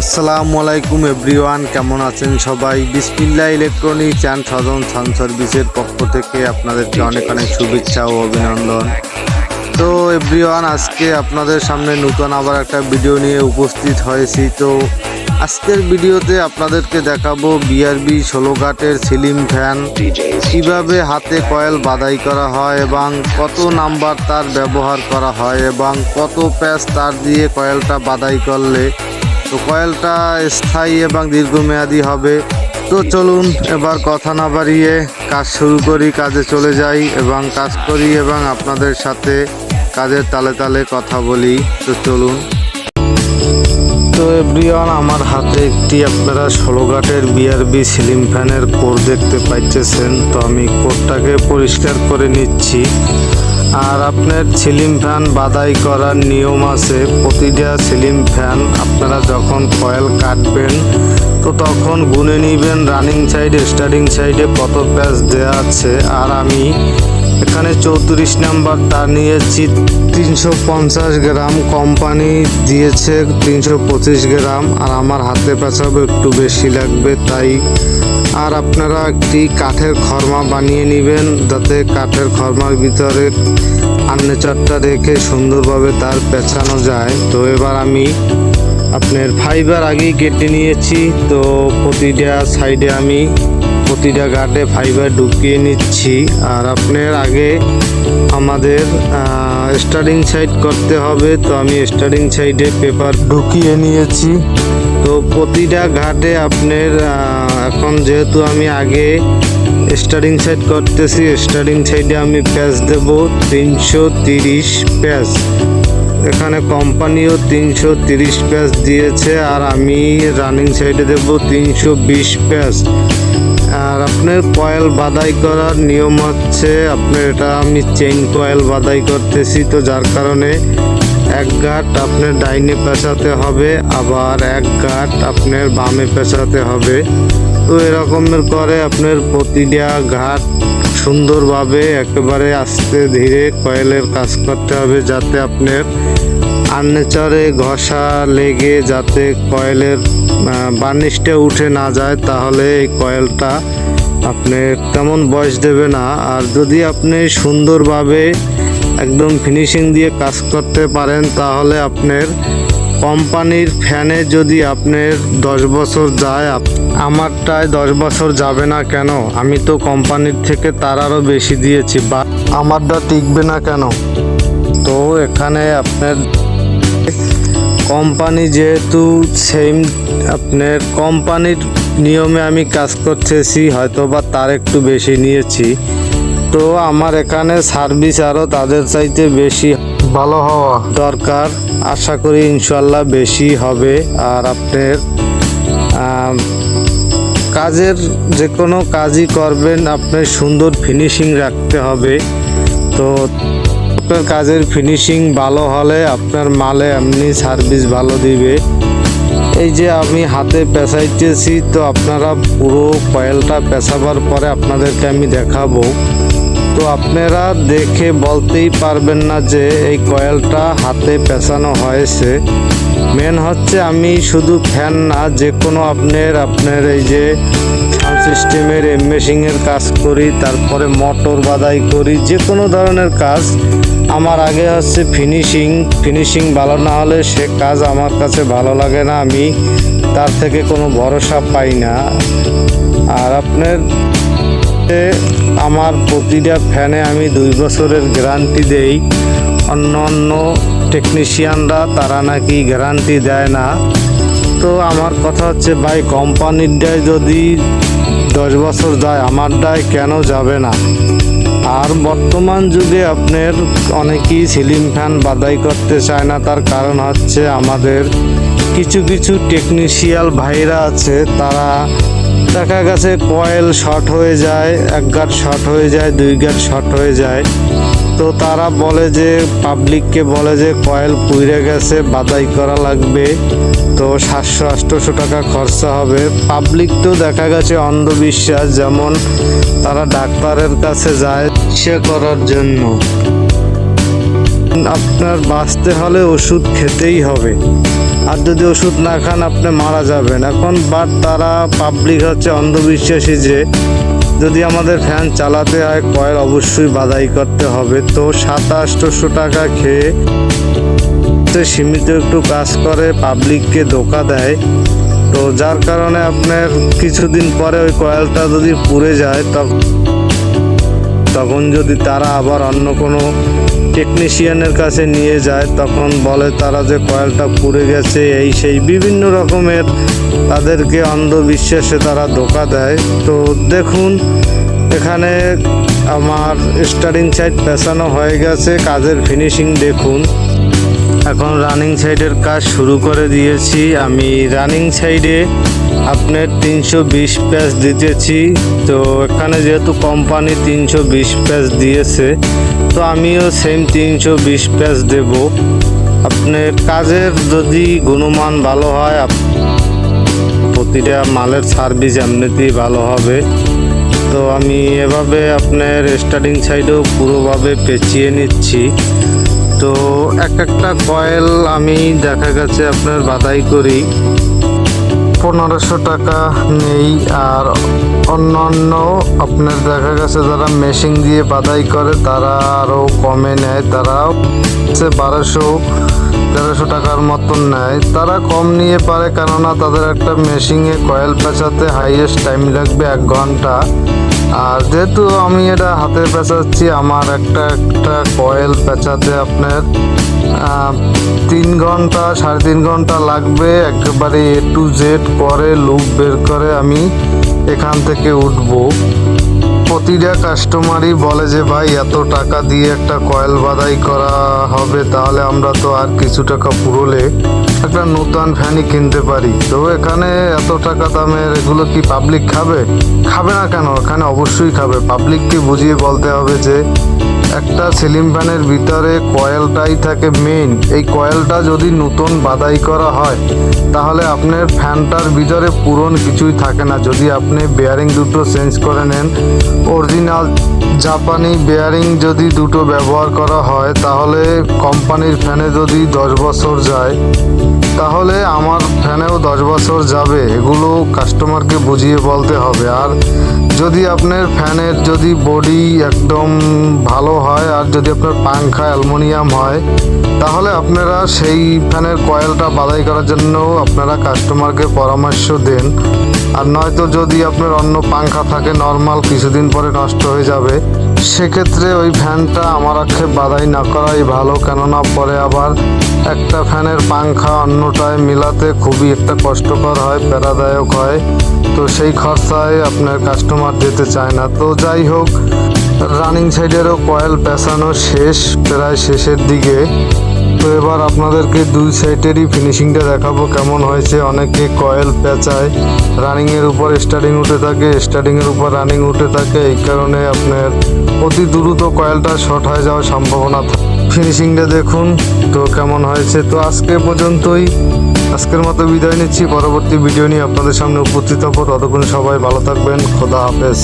আসসালামু আলাইকুম এভরিওয়ান, কেমন আছেন সবাই? বিসমিল্লাহ ইলেকট্রনিক্স অ্যান্ড সাধারণ সার্ভিসের পক্ষ থেকে আপনাদেরকে অনেক অনেক শুভেচ্ছা ও অভিনন্দন। তো এভরিওয়ান, আজকে আপনাদের সামনে নতুন আবার একটা ভিডিও নিয়ে উপস্থিত হয়েছি। তো আজকের ভিডিওতে আপনাদেরকে দেখাবো বিআরবি 16 গাটের সিলিং ফ্যান কিভাবে হাতে কয়েল বাদাই করা হয় এবং কত নাম্বার তার ব্যবহার করা হয় এবং কত প্যাচ তার দিয়ে কয়েলটা বাদাই করলে তো কয়েলটা স্থায়ী এবং দীর্ঘমেয়াদী হবে। তো চলুন এবার কথা না বাড়িয়ে কাজ শুরু করি, কাজে চলে যাই এবং কাজ করি এবং আপনাদের সাথে কাজের তালে তালে কথা বলি। তো চলুন। তো এভরিওয়ান, আমার হাতে একটি আপনারা 16 গাটের বিআরবি সিলিং ফ্যানের কোর দেখতে পাইতেছেন। তো আমি কোরটাকে পরিষ্কার করে নিচ্ছি। আর আপনার সিলিং ফ্যান বাদাই করার নিয়ম আছে। প্রতিটা সিলিং ফ্যান আপনারা যখন কয়েল কাটবেন তো তখন গুনে নিবেন রানিং সাইডে স্টার্টিং সাইডে কত প্যাচ দেওয়া আছে। আর আমি এখানে 34 নাম্বার তার নিয়েছি 350 গ্রাম, কোম্পানি দিয়েছে 325 গ্রাম, আর আমার হাতে পেঁচাবো একটু বেশি লাগবে তাই। আর আপনারা একটি কাঠের খরমা বানিয়ে নেবেন যাতে কাঠের খরমার ভিতরে আর্মেচারটা রেখে সুন্দরভাবে তার পেঁচানো যায়। তো এবার আমি আপনার ফাইবার আগেই কেটে নিয়েছি। তো প্রতিটা সাইডে আমি প্রতিটা গাটে ফাইবার ঢুকিয়ে নিচ্ছি। আর আপনার আগে আমাদের স্টার্টিং সাইড করতে হবে। তো আমি স্টার্টিং সাইডে পেপার ঢুকিয়ে নিয়েছি। তো প্রতিটা ঘাটে আপনার এখন যেহেতু আমি আগে স্টার্টিং সাইড করতেছি, স্টার্টিং সাইডে আমি প্যাচ দেব 330 প্যাচ। এখানে কোম্পানিও 330 প্যাচ দিয়েছে আর আমি রানিং সাইডে দেব 320 প্যাচ। আর আপনার কয়েল বাদাই করার নিয়ম হচ্ছে আপনার এটা আমি চেইন কয়েল বাদাই করতেছি, তো যার কারণে এক গাঁট আপনার ডাইনে পেঁচাতে হবে আবার এক গাঁট আপনার বামে পেঁচাতে হবে। তো এরকমের করে আপনার প্রতিটা ঘাট সুন্দরভাবে একেবারে আস্তে ধীরে কয়েলের কাজ করতে হবে যাতে আপনার আর্মেচারে ঘষা লেগে যাতে কয়েলের বার্নিশটা উঠে না যায়, তাহলে এই কয়েলটা আপনি তেমন বয়স দেবে না। আর যদি আপনি সুন্দরভাবে একদম ফিনিশিং দিয়ে কাজ করতে পারেন তাহলে আপনার কোম্পানির ফ্যানে যদি আপনার 10 বছর যায়, আমারটায় 10 বছর যাবে না কেন? আমি তো কোম্পানির থেকে তার আরও বেশি দিয়েছি, বা আমারটা টিকবে না কেন? তো এখানে আপনার কোম্পানি যেহেতু সেম আপনার কোম্পানির নিয়মে আমি কাজ করতেছি, হয়তো বা তার একটু বেশি নিয়েছি। তো আমার এখানে সার্ভিস আরও তাদের চাইতে বেশি ভালো হওয়া দরকার, আশা করি ইনশাল্লাহ বেশি হবে। আর আপনার কাজের যে কোনো কাজই করবেন আপনার সুন্দর ফিনিশিং রাখতে হবে। তো আপনার কাজের ফিনিশিং ভালো হলে আপনার মালে এমনি সার্ভিস ভালো দিবে। এই যে আমি হাতে পেঁচাইতেছি, তো আপনারা পুরো কয়েলটা পেঁচাবার পরে আপনাদেরকে আমি দেখাবো। তো আপনারা দেখে বলতেই পারবেন না যে এই কয়েলটা হাতে পেঁচানো হয়েছে। মেন হচ্ছে আমি শুধু ফ্যান না, যে কোনো আপনার এই যে সাউন্ড সিস্টেমের মেশিংয়ের কাজ করি, তারপরে মোটর বাদাই করি, যে কোনো ধরনের কাজ আমার আগে হচ্ছে ফিনিশিং ভালো না হলে সে কাজ আমার কাছে ভালো লাগে না, আমি তার থেকে কোনো ভরসা পাই না। আর আপনার আমার প্রতিটা ফ্যানে আমি 2 বছরের গ্যারান্টি দেই। অন্য টেকনিশিয়ানরা তারা নাকি গ্যারান্টি দেয় না। তো আমার কথা হচ্ছে ভাই, কোম্পানিরটায় যদি 10 বছর যায় আমারটায় কেন যাবে না? আর বর্তমান যুগে আপনার অনেকেই সিলিং ফ্যান বাদাই করতে চায় না, তার কারণ হচ্ছে আমাদের কিছু টেকনিশিয়াল ভাইরা আছে, তারা দেখা গেছে কয়েল শর্ট হয়ে যায়, এক গাঁট শর্ট হয়ে যায়, 2 গাঁট শর্ট হয়ে যায়। তো তারা বলে যে পাবলিককে বলে যে কয়েল পুড়ে গেছে বাদাই করা লাগবে, তো 700-800 টাকা খরচা হবে। পাবলিক তো দেখা গেছে অন্ধবিশ্বাস, যেমন তারা ডাক্তারের কাছে যায় চিকিৎসা করার জন্য। আপনার বাঁচতে হলে ওষুধ খেতেই হবে, আর যদি ওষুধ না খান আপনি মারা যাবেন। এখন বাট তারা পাবলিক হচ্ছে অন্ধবিশ্বাসী যে যদি আমাদের ফ্যান চালাতে হয় কয়েল অবশ্যই বাদাই করতে হবে। তো 700-800 টাকা খেয়ে সীমিত একটু কাজ করে পাবলিককে ধোঁকা দেয়। তো যার কারণে আপনার কিছুদিন পরে ওই কয়েলটা যদি পুড়ে যায় তখন যদি তারা আবার অন্য কোনো টেকনিশিয়ানের কাছে নিয়ে যায় তখন বলে তারা যে কয়েলটা পুড়ে গেছে, এই সেই বিভিন্ন রকমের তাদেরকে অন্ধবিশ্বাসে তারা ধোঁকা দেয়। তো দেখুন এখানে আমার স্টার্টিং সাইড পেঁচানো হয়ে গেছে, কাজের ফিনিশিং দেখুন। এখন রানিং সাইডের কাজ শুরু করে দিয়েছি। আমি রানিং সাইডে আপনার 320 প্যাচ দিতেছি। তো এখানে যেহেতু কোম্পানি 320 প্যাচ দিয়েছে তো আমিও সেম 320 প্যাচ দেব। আপনার কাজের যদি গুণমান ভালো হয় প্রতিটা মালের সার্ভিস এমনিতেই ভালো হবে। তো আমি এভাবে আপনার স্টার্টিং সাইডেও পুরোভাবে পেঁচিয়ে নিচ্ছি। তো একটা কয়েল আমি দেখা গেছে আপনার বাদাই করি 1500 টাকা নেই, আর অন্যান্য আপনার দেখা গেছে যারা মেশিন দিয়ে বাদাই করে তারা আরও কমে নেয়, তারা 1200-1300 টাকার মতন নেয়। তারা কম নিয়ে পারে কেননা তাদের একটা মেশিনে কয়েল পেঁচাতে হাইয়েস্ট টাইম লাগবে 1 ঘন্টা। আর যেহেতু আমি এটা হাতে পেঁচাচ্ছি আমার একটা কয়েল পেঁচাতে আপনার 3 ঘন্টা 3.5 ঘন্টা লাগবে। একেবারে A to Z করে লুপ বের করে আমি এখান থেকে উঠবো। প্রতিটা কাস্টমারই বলে যে ভাই এত টাকা দিয়ে একটা কয়েল বাদাই করা হবে, তাহলে আমরা তো আর কিছু টাকা পুরোলে একটা নতুন ফ্যানই কিনতে পারি। তো এখানে এত টাকা দামের এগুলো কি পাবলিক খাবে? খাবে না কেন? এখানে অবশ্যই খাবে। পাবলিককে বুঝিয়ে বলতে হবে যে একটা সিলিং ফ্যানের ভিতরে কয়েলটাই থাকে মেইন। এই কয়েলটা যদি নতুন বাদাই করা হয় তাহলে আপনার ফ্যানটার ভিতরে পুরন কিছুই থাকে না। যদি আপনি বেয়ারিং দুটো চেঞ্জ করে নেন, অরিজিনাল জাপানি বেয়ারিং যদি দুটো ব্যবহার করা হয় তাহলে কোম্পানির ফ্যানে যদি 10 বছর যায় তাহলে আমার ফ্যানেও 10 বছর যাবে। এগুলো কাস্টমারকে বুঝিয়ে বলতে হবে। আর যদি আপনার ফ্যানের যদি বডি একদম ভালো হয় আর যদি আপনার পাংখা অ্যালুমিনিয়াম হয় তাহলে আপনারা সেই ফ্যানের কয়েলটা বাদাই করার জন্য আপনারা কাস্টমারকে পরামর্শ দেন। আর নয়তো যদি আপনার অন্য পাংখা থাকে নর্মাল কিছুদিন পরে নষ্ট হয়ে যাবে, সেক্ষেত্রে ওই ফ্যানটা আমার আক্ষেপ বাদাই না করাই ভালো। কেননা পরে আবার একটা ফ্যানের পাংখা অন্যটায় মিলাতে খুবই একটা কষ্টকর হয়, প্যারাদায়ক হয়। তো সেই খরচায় আপনার কাস্টমার যেতে চায় না। তো যাই হোক, রানিং সাইডেরও কয়েল পেঁচানো শেষ, প্রায় শেষের দিকে। তো এবার আপনাদেরকে 2 সাইডেরই ফিনিশিংটা দেখাবো কেমন হয়েছে। অনেকে কয়েল পেঁচায়, রানিংয়ের উপর স্টার্টিং উঠে থাকে, স্টার্টিংয়ের উপর রানিং উঠে থাকে, এই কারণে আপনার অতি দ্রুত কয়েলটা শর্ট হয়ে যাওয়ার সম্ভাবনা থাকে। ফিনিশিংটা দেখুন তো কেমন হয়েছে। তো আজকে পর্যন্তই, আজকের মতো বিদায় নিচ্ছি। পরবর্তী ভিডিও নিয়ে আপনাদের সামনে উপস্থিত হবো। ততক্ষণ সবাই ভালো থাকবেন। খোদা হাফেজ।